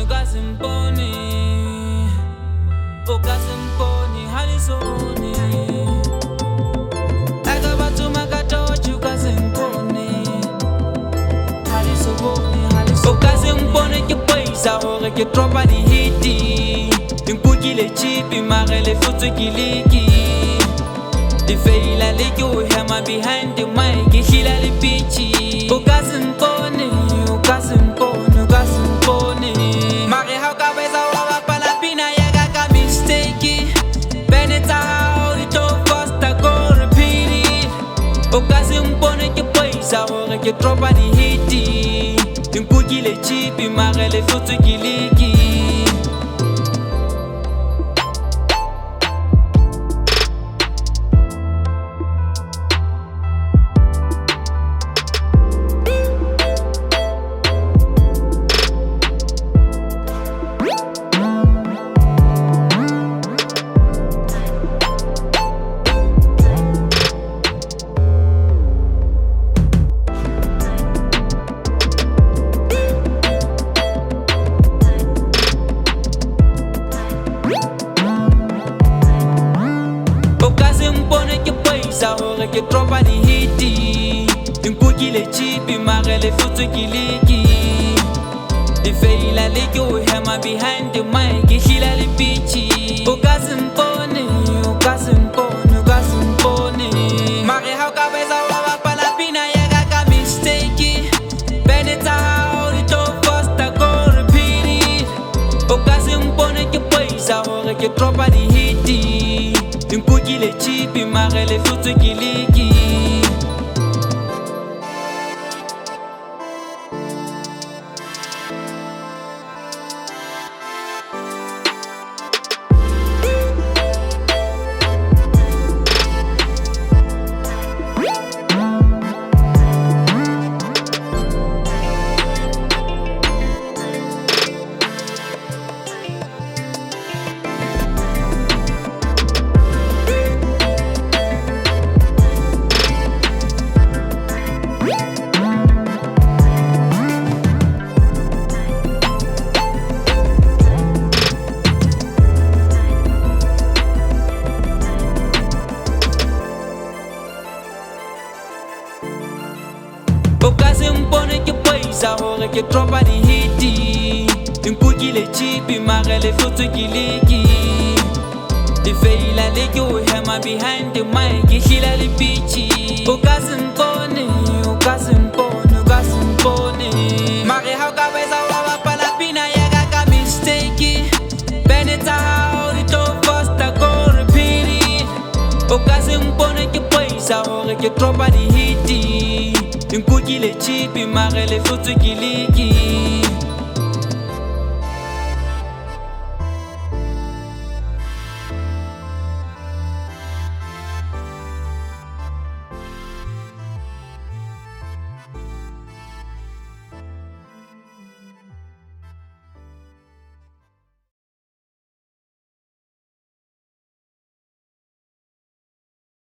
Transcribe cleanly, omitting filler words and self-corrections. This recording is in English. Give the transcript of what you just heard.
ukasimponi, ukasimponi halisoni. Akabatuma katochi ukasimponi, halisoni, halisoni. Ukasimponi ke paisa hore ke tropa di hiti. Dinkukile chipi mare le futsu kiliki. Di feila le ke o hema behind the mic, ke hila le pitchi. Ukasimponi, ukasimponi, ukasimponi. Mare ha ka beza wa bapala pina ya ka mistake. Beneta how it all fast go repeat it. Ukasimponi ke paisa hore ke tropa di hiti. Dinkukile chipi mare le futsu kiliki. Ukasimponi ke paisa hore ke tropa di hiti. Dinkukile chipi mare le futsu kiliki. Di feila le ke o hema behind the mic, ke hila le pitchi. Ukasimponi, ukasimponi, ukasimponi. Mare ha ka beza wa bapala pina ya ka mistake. Beneta how it all fast go repeat it. Ukasimponi ke paisa hore ke tropa di hiti. Dinkukile chipi mare le futsu kiliki. Ukasimponi ke paisa hore ke tropa di hiti. Dinkukile chipi mare le futsu kiliki. Di feila le ke o hema behind the mic, ke hila le pitchi. Ukasimponi, ukasimponi, ukasimponi. Mare ha ka beza wa bapala pina ya ka mistake. Beneta how it all fast go repeat it. Ukasimponi ke paisa hore ke tropa di hiti. Dinkukile chipi mare le futsu kiliki.